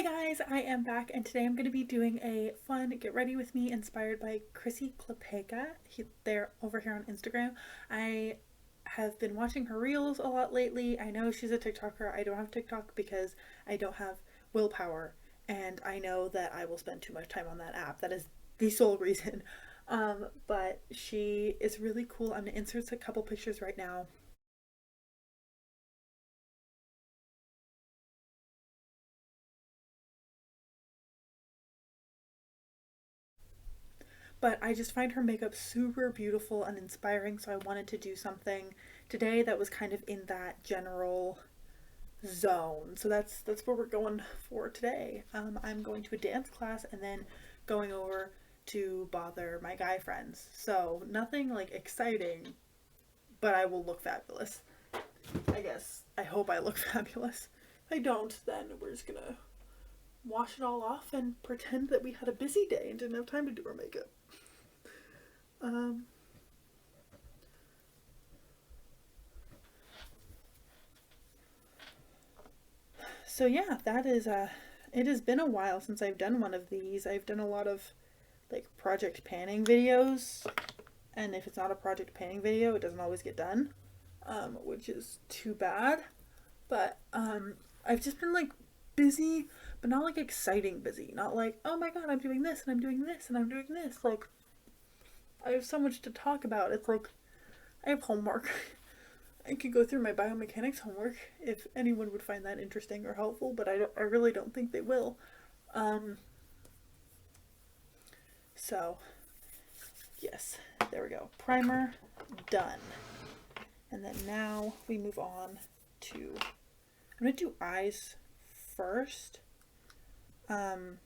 Hey guys, I am back and today I'm going to be doing a fun get ready with me inspired by Chrissy Klepeka. They're over here on Instagram. I have been watching her reels a lot lately. I know she's a TikToker. I don't have TikTok because I don't have willpower and I know that I will spend too much time on that app. That is the sole reason. But she is really cool. I'm going to insert a couple pictures right now. But I just find her makeup super beautiful and inspiring, so I wanted to do something today that was kind of in that general zone. So that's what we're going for today. I'm going to a dance class and then going over to bother my guy friends. So nothing like exciting, but I will look fabulous. I guess. I hope I look fabulous. If I don't, then we're just gonna wash it all off and pretend that we had a busy day and didn't have time to do our makeup. Um, So yeah, that is it has been a while since I've done one of these. I've done a lot of like project panning videos, and if it's not a project panning video, it doesn't always get done, which is too bad. But I've just been like busy, but not like exciting busy. Not like, oh my god, I'm doing this and I'm doing this and I'm doing this. Like I have so much to talk about. It's like I have homework. I could go through my biomechanics homework if anyone would find that interesting or helpful, but I really don't think they will. Um, so, yes, there we go. Primer, done. And then now we move on to, I'm going to do eyes first, um,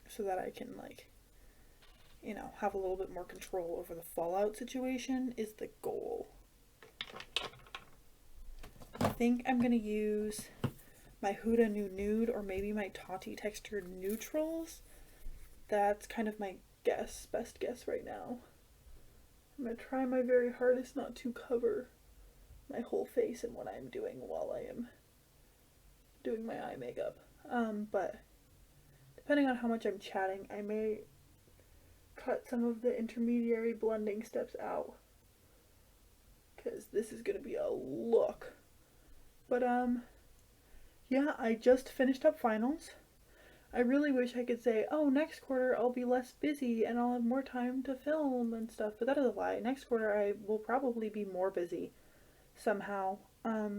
so that I can, like, have a little bit more control over the fallout situation is the goal. I think I'm going to use my Huda New Nude or maybe my Tati Textured Neutrals. That's kind of my best guess right now. I'm going to try my very hardest not to cover my whole face in what I'm doing while I am doing my eye makeup. But depending on how much I'm chatting, I may cut some of the intermediary blending steps out, because this is going to be a look. But yeah, I just finished up finals. I really wish I could say, oh, next quarter I'll be less busy and I'll have more time to film and stuff, but that is a lie. Next quarter I will probably be more busy somehow. I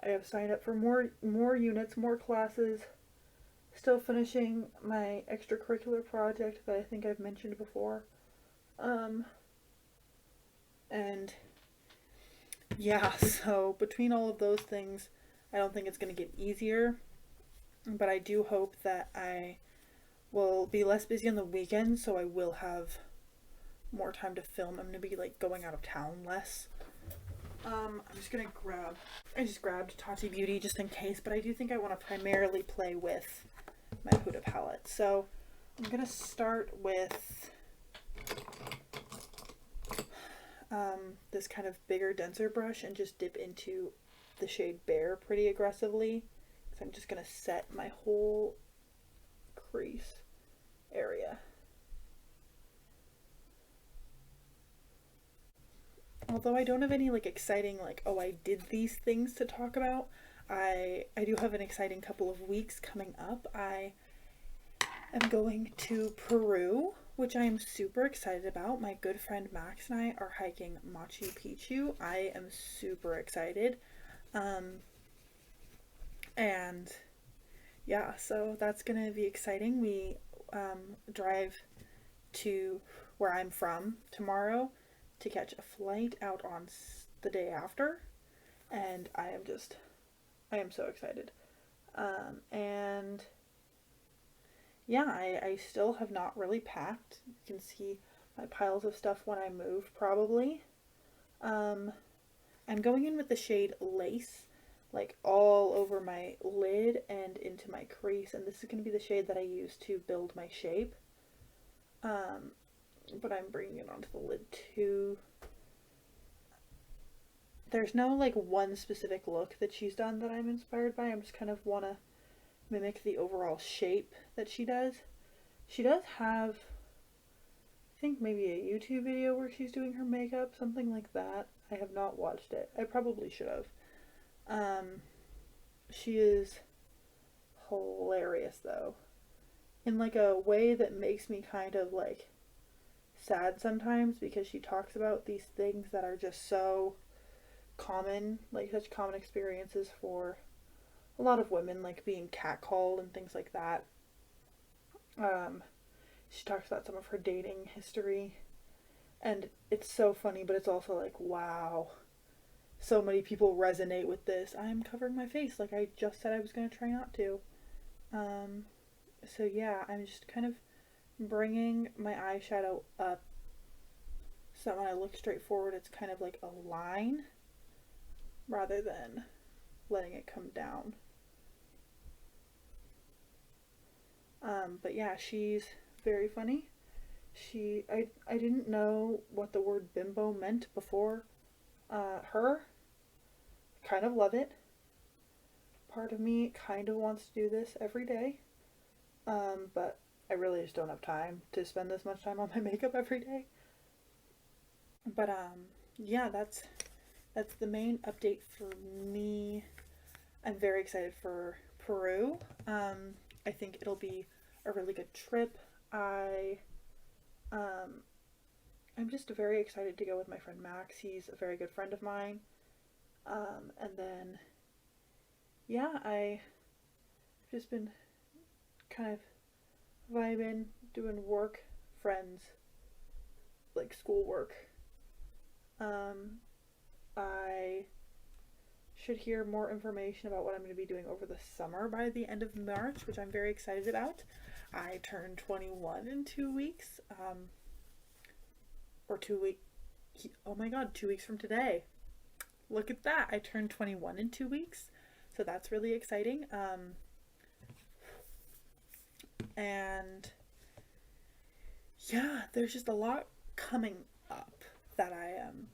have signed up for more units, more classes. Still finishing my extracurricular project that I think I've mentioned before. And yeah, so between all of those things, I don't think it's going to get easier, but I do hope that I will be less busy on the weekends, so I will have more time to film. I'm going to be like going out of town less. I'm just gonna I just grabbed Tati Beauty just in case, but I do think I want to primarily play with my Huda palette. So I'm gonna start with this kind of bigger, denser brush and just dip into the shade Bare pretty aggressively. So I'm just gonna set my whole crease area. Although I don't have any like exciting like, oh, I did these things to talk about, I do have an exciting couple of weeks coming up. I am going to Peru, which I am super excited about. My good friend Max and I are hiking Machu Picchu. I am super excited. And yeah, so that's gonna be exciting. We drive to where I'm from tomorrow to catch a flight out on the day after, and I am so excited. And yeah, I still have not really packed. You can see my piles of stuff when I move, probably. Um, I'm going in with the shade Lace, like all over my lid and into my crease, and this is going to be the shade that I use to build my shape. But I'm bringing it onto the lid too. there's no like one specific look that she's done that I'm inspired by. I'm just kind of want to mimic the overall shape that she does. She does have, I think, maybe a YouTube video where she's doing her makeup, something like that. I have not watched it. I probably should have. She is hilarious though, in like a way that makes me kind of like sad sometimes, because she talks about these things that are just so common, like such common experiences for a lot of women, like being catcalled and things like that. She talks about some of her dating history, and it's so funny, but it's also like, wow, so many people resonate with this. I'm covering my face like I just said I was going to try not to. So yeah, I'm just kind of bringing my eyeshadow up so that when I look straight forward, it's kind of like a line rather than letting it come down. But yeah, she's very funny. I didn't know what the word bimbo meant before her. Kind of love it. Part of me kind of wants to do this every day. But I really just don't have time to spend this much time on my makeup every day. But yeah, that's the main update for me. I'm very excited for Peru. I think it'll be a really good trip. I'm just very excited to go with my friend Max. He's a very good friend of mine. And then, yeah, I've just been kind of vibing, doing work, friends, like schoolwork. I should hear more information about what I'm going to be doing over the summer by the end of March, which I'm very excited about. I turn 21 in 2 weeks. Or 2 weeks. Oh my god, 2 weeks from today. Look at that. I turned 21 in 2 weeks. So that's really exciting. And yeah, there's just a lot coming up that I am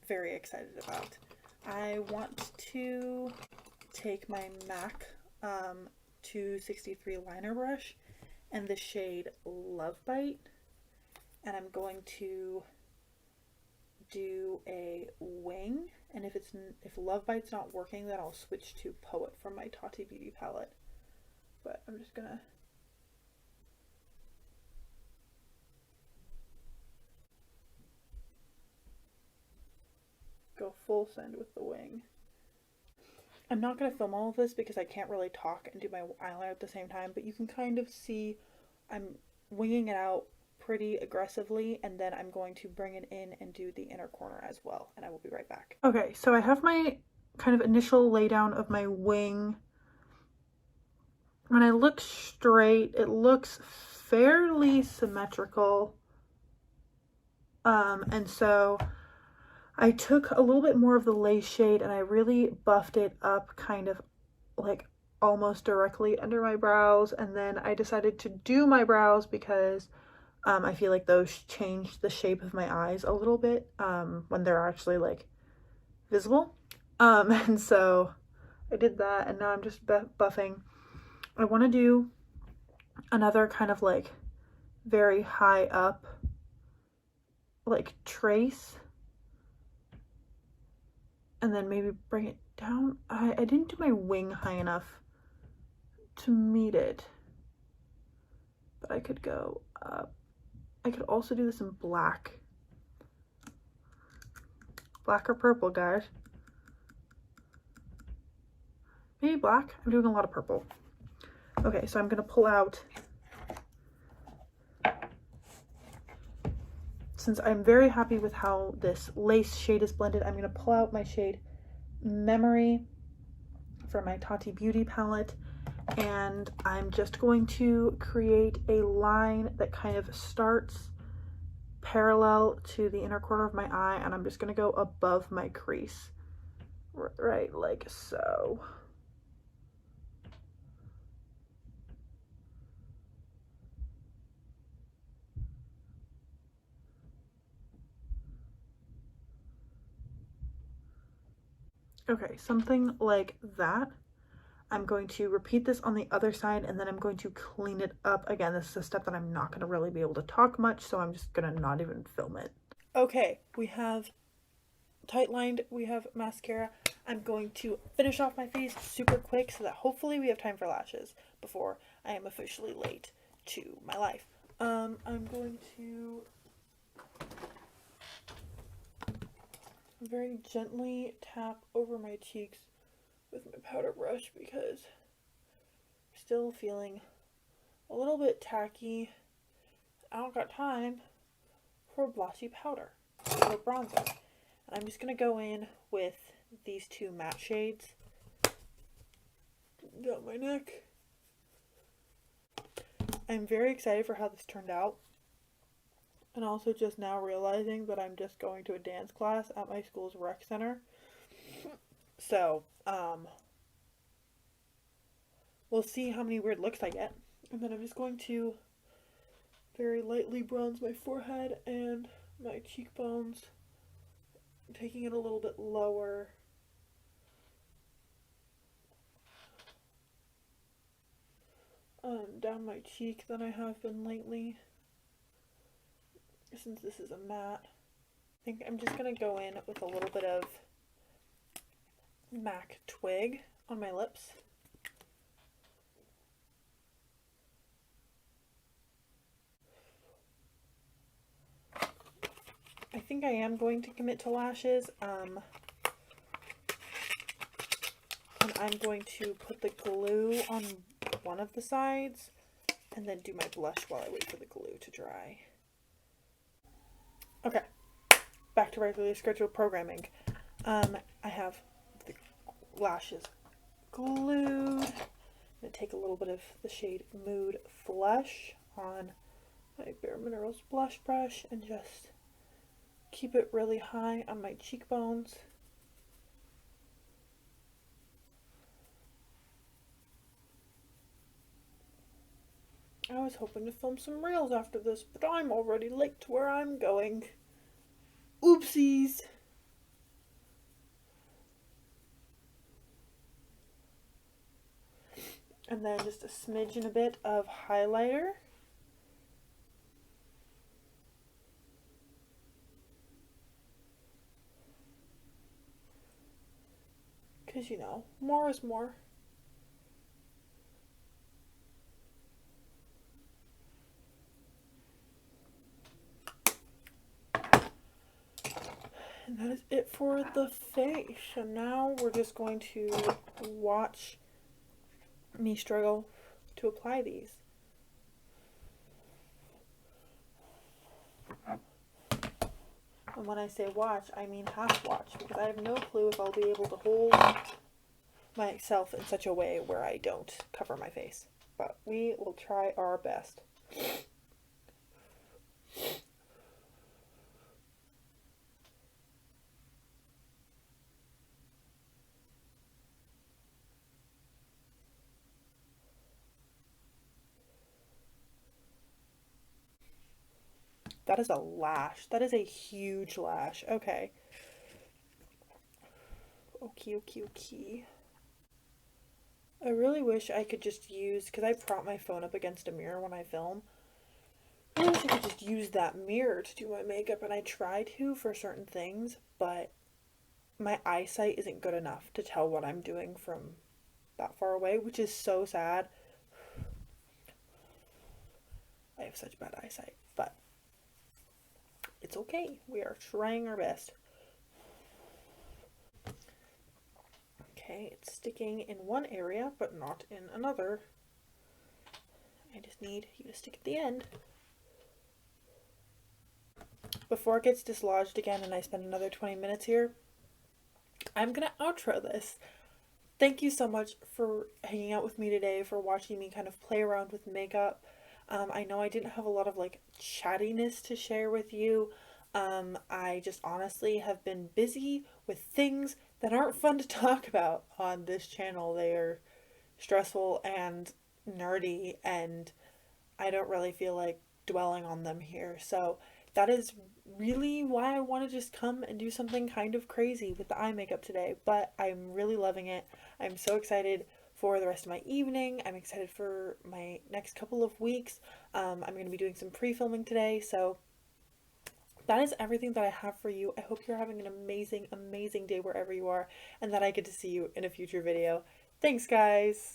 very excited about. I want to take my MAC 263 liner brush and the shade Love Bite, and I'm going to do a wing, and if Love Bite's not working, then I'll switch to Poet from my Tati Beauty palette. But I'm just gonna go full send with the wing. I'm not going to film all of this because I can't really talk and do my eyeliner at the same time, but you can kind of see I'm winging it out pretty aggressively, and then I'm going to bring it in and do the inner corner as well, and I will be right back. Okay, so I have my kind of initial laydown of my wing. When I look straight, it looks fairly symmetrical. And so I took a little bit more of the lace shade and I really buffed it up kind of like almost directly under my brows, and then I decided to do my brows because I feel like those change the shape of my eyes a little bit when they're actually like visible. And so I did that, and now I'm just buffing. I want to do another kind of like very high up like trace, and then maybe bring it down. I didn't do my wing high enough to meet it, but I could go up. I could also do this in black. Black or purple, guys. Maybe black. I'm doing a lot of purple. Okay, so I'm gonna pull out, since I'm very happy with how this lace shade is blended, I'm gonna pull out my shade Memory from my Tati Beauty palette, and I'm just going to create a line that kind of starts parallel to the inner corner of my eye, and I'm just going to go above my crease, right like so. Okay, something like that. I'm going to repeat this on the other side and then I'm going to clean it up. Again, this is a step that I'm not going to really be able to talk much, so I'm just going to not even film it. Okay, we have tight lined, we have mascara. I'm going to finish off my face super quick so that hopefully we have time for lashes before I am officially late to my life. I'm going to very gently tap over my cheeks with my powder brush because I'm still feeling a little bit tacky. I don't got time for blushy powder or bronzer. And I'm just going to go in with these two matte shades down my neck. I'm very excited for how this turned out. And also just now realizing that I'm just going to a dance class at my school's rec center. So, we'll see how many weird looks I get. And then I'm just going to very lightly bronze my forehead and my cheekbones, taking it a little bit lower. Down my cheek than I have been lately, since this is a matte. I think I'm just going to go in with a little bit of MAC Twig on my lips. I think I am going to commit to lashes. And I'm going to put the glue on one of the sides and then do my blush while I wait for the glue to dry. Okay, back to regularly scheduled programming. I have the lashes glued. I'm going to take a little bit of the shade Mood Flush on my Bare Minerals blush brush and just keep it really high on my cheekbones. I was hoping to film some reels after this, but I'm already late to where I'm going. Oopsies! And then just a smidge and a bit of highlighter. Because, you know, more is more. And that is it for the face. And now we're just going to watch me struggle to apply these. And when I say watch, I mean half watch, because I have no clue if I'll be able to hold myself in such a way where I don't cover my face. But we will try our best. That is a lash. That is a huge lash. Okay. Okay. I really wish I could just use, because I prop my phone up against a mirror when I film. I wish I could just use that mirror to do my makeup, and I try to for certain things, but my eyesight isn't good enough to tell what I'm doing from that far away, which is so sad. I have such bad eyesight, but it's okay. We are trying our best. Okay, it's sticking in one area, but not in another. I just need you to stick at the end. Before it gets dislodged again and I spend another 20 minutes here, I'm gonna outro this. Thank you so much for hanging out with me today, for watching me kind of play around with makeup. I know I didn't have a lot of like chattiness to share with you. I just honestly have been busy with things that aren't fun to talk about on this channel. They are stressful and nerdy, and I don't really feel like dwelling on them here. So that is really why I want to just come and do something kind of crazy with the eye makeup today. But I'm really loving it. I'm so excited for the rest of my evening. I'm excited for my next couple of weeks. I'm going to be doing some pre-filming today, so that is everything that I have for you. I hope you're having an amazing, amazing day wherever you are, and that I get to see you in a future video. Thanks, guys!